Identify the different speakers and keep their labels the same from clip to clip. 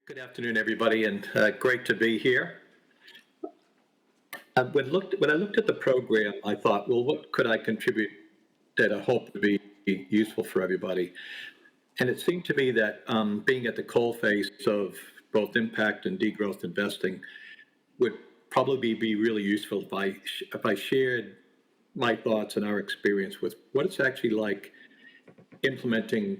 Speaker 1: Good afternoon, everybody, and great to be here. When I looked at the program, I thought, well, what could I contribute that I hope to be useful for everybody? And it seemed to me that being at the coalface of both impact and degrowth investing would probably be really useful if I shared my thoughts and our experience with what it's actually like implementing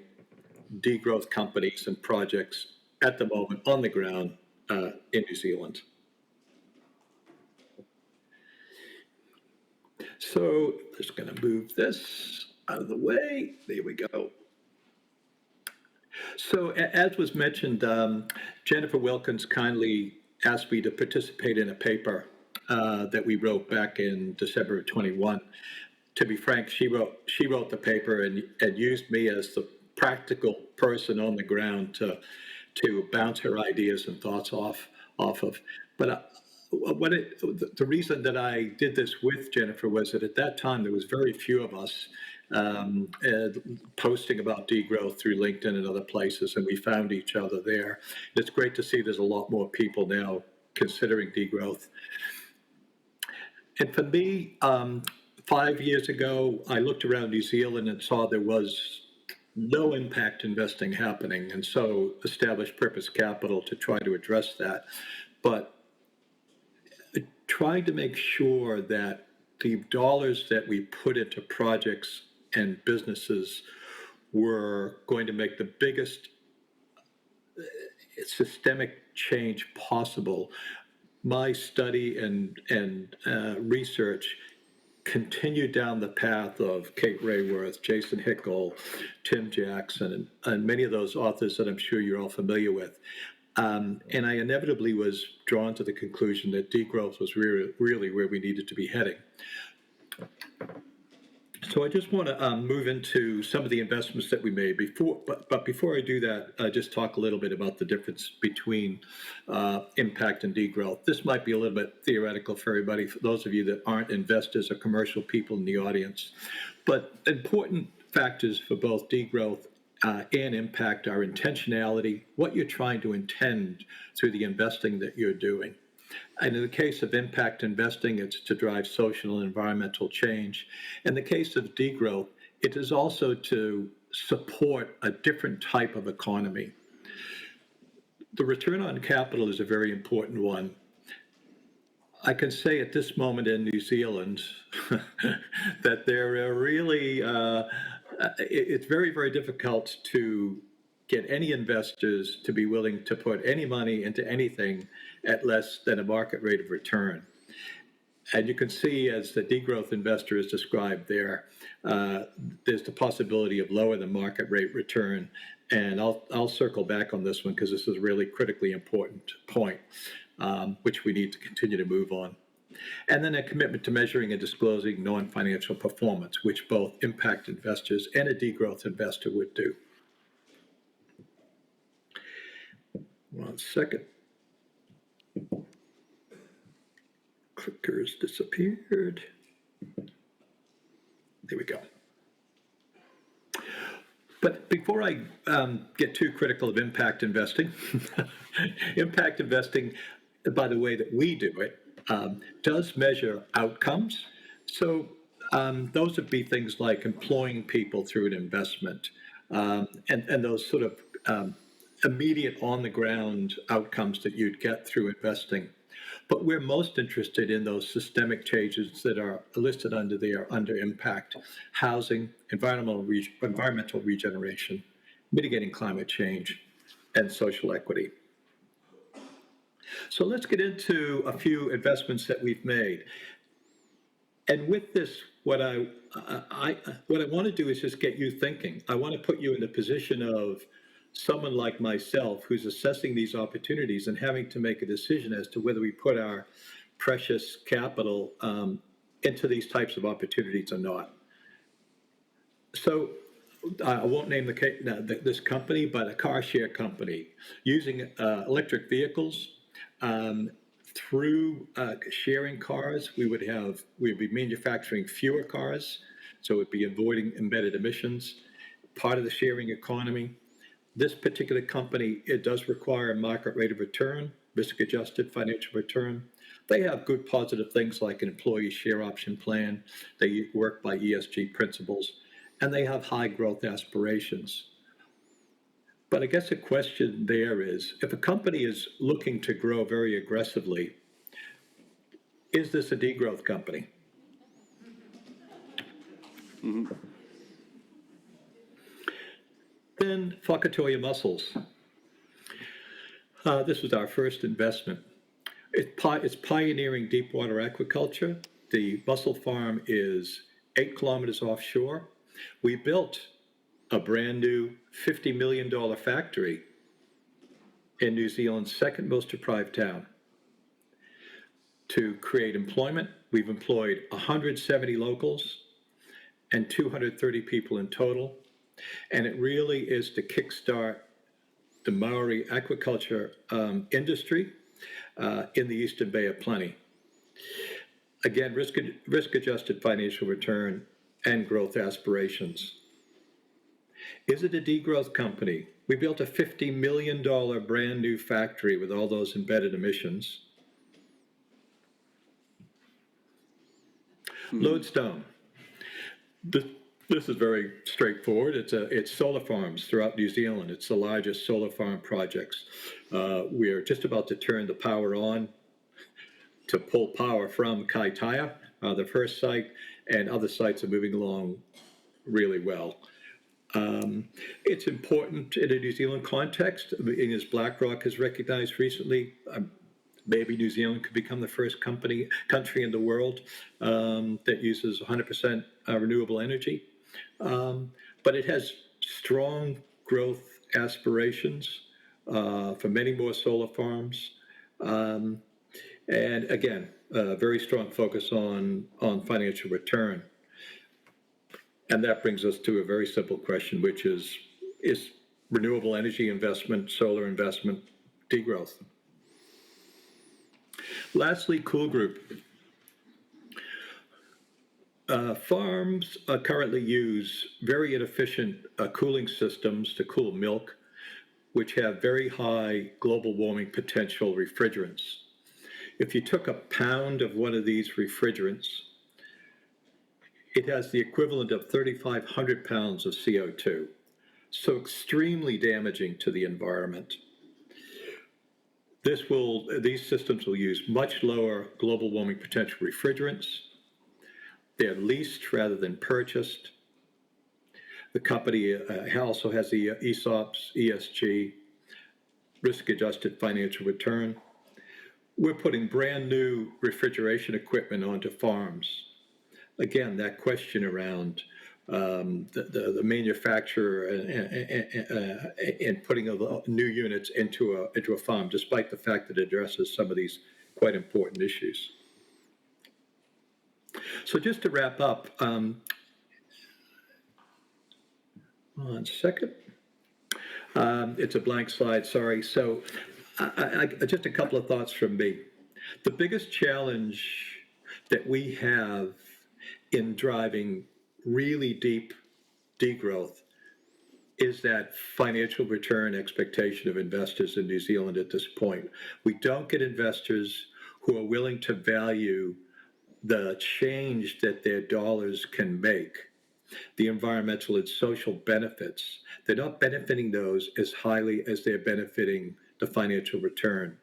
Speaker 1: degrowth companies and projects at the moment on the ground in New Zealand. So just going to move this out of the way. There we go. So as was mentioned, Jennifer Wilkins kindly asked me to participate in a paper that we wrote back in December of 21. To be frank, she wrote the paper and used me as the practical person on the ground to bounce her ideas and thoughts off of. But the reason that I did this with Jennifer was that at that time there was very few of us posting about degrowth through LinkedIn and other places, and we found each other there. It's great to see there's a lot more people now considering degrowth. And for me, 5 years ago, I looked around New Zealand and saw there was no impact investing happening, and so established Purpose Capital to try to address that. But trying to make sure that the dollars that we put into projects and businesses were going to make the biggest systemic change possible. My study and research continued down the path of Kate Raworth, Jason Hickel, Tim Jackson, and many of those authors that I'm sure you're all familiar with. And I inevitably was drawn to the conclusion that degrowth was really where we needed to be heading. So I just want to move into some of the investments that we made but before I do that, just talk a little bit about the difference between impact and degrowth. This might be a little bit theoretical for everybody, for those of you that aren't investors or commercial people in the audience. But important factors for both degrowth and impact are intentionality, what you're trying to intend through the investing that you're doing. And in the case of impact investing, it's to drive social and environmental change. In the case of degrowth, it is also to support a different type of economy. The return on capital is a very important one. I can say at this moment in New Zealand that there are really, it's very, very difficult to get any investors to be willing to put any money into anything at less than a market rate of return. And you can see, as the degrowth investor is described there, there's the possibility of lower than market rate return. And I'll circle back on this one because this is a really critically important point, which we need to continue to move on. And then a commitment to measuring and disclosing non-financial performance, which both impact investors and a degrowth investor would do. 1 second. Clickers disappeared. There we go. But before I get too critical of impact investing, impact investing, by the way that we do it, does measure outcomes. So those would be things like employing people through an investment and those sort of immediate on-the-ground outcomes that you'd get through investing. But we're most interested in those systemic changes that are listed under impact: housing, environmental regeneration, mitigating climate change, and social equity. So let's get into a few investments that we've made. And with this, what I want to do is just get you thinking. I want to put you in the position of someone like myself who's assessing these opportunities and having to make a decision as to whether we put our precious capital into these types of opportunities or not. So I won't name this company, but a car share company using electric vehicles through sharing cars. We'd be manufacturing fewer cars, so it'd be avoiding embedded emissions, part of the sharing economy. This particular company, it does require a market rate of return, risk-adjusted financial return. They have good positive things like an employee share option plan. They work by ESG principles, and they have high growth aspirations. But I guess the question there is, if a company is looking to grow very aggressively, is this a degrowth company? Then Whakatoa Mussels. This was our first investment. It's pioneering deep water aquaculture. The mussel farm is 8 kilometers offshore. We built a brand new $50 million factory in New Zealand's second most deprived town. To create employment, we've employed 170 locals and 230 people in total. And it really is to kickstart the Maori aquaculture industry in the Eastern Bay of Plenty. Again, risk-adjusted financial return and growth aspirations. Is it a degrowth company? We built a $50 million brand new factory with all those embedded emissions. Lodestone. This is very straightforward. It's solar farms throughout New Zealand. It's the largest solar farm projects. We are just about to turn the power on to pull power from Kaitaia, the first site, and other sites are moving along really well. It's important in a New Zealand context, as BlackRock has recognized recently. Maybe New Zealand could become the first country in the world that uses 100% renewable energy. But it has strong growth aspirations for many more solar farms. And again, a very strong focus on financial return. And that brings us to a very simple question, which is renewable energy investment, solar investment, degrowth? Lastly, Cool Group. Farms currently use very inefficient cooling systems to cool milk, which have very high global warming potential refrigerants. If you took a pound of one of these refrigerants, it has the equivalent of 3,500 pounds of CO2, so extremely damaging to the environment. These systems will use much lower global warming potential refrigerants. They're leased rather than purchased. The company also has the ESOPs, ESG, risk-adjusted financial return. We're putting brand new refrigeration equipment onto farms. Again, that question around the manufacturer and putting new units into a farm, despite the fact that it addresses some of these quite important issues. So just to wrap up, one second. It's a blank slide, sorry. So just a couple of thoughts from me. The biggest challenge that we have in driving really deep degrowth is that financial return expectation of investors in New Zealand at this point. We don't get investors who are willing to value the change that their dollars can make, the environmental and social benefits. They're not benefiting those as highly as they're benefiting the financial return.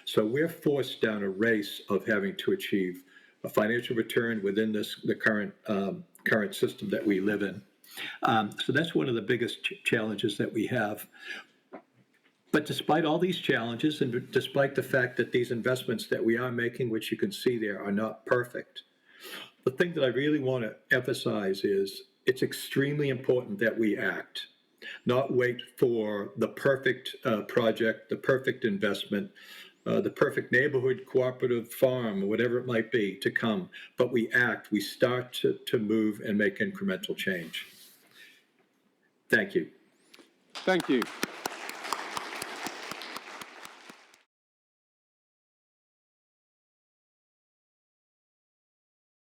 Speaker 1: So we're forced down a race of having to achieve a financial return within the current system that we live in. So that's one of the biggest challenges that we have. But despite all these challenges, and despite the fact that these investments that we are making, which you can see there, are not perfect, the thing that I really want to emphasize is it's extremely important that we act, not wait for the perfect project, the perfect investment, the perfect neighborhood cooperative farm, or whatever it might be, to come. But we act, we start to move and make incremental change. Thank you.
Speaker 2: Thank you.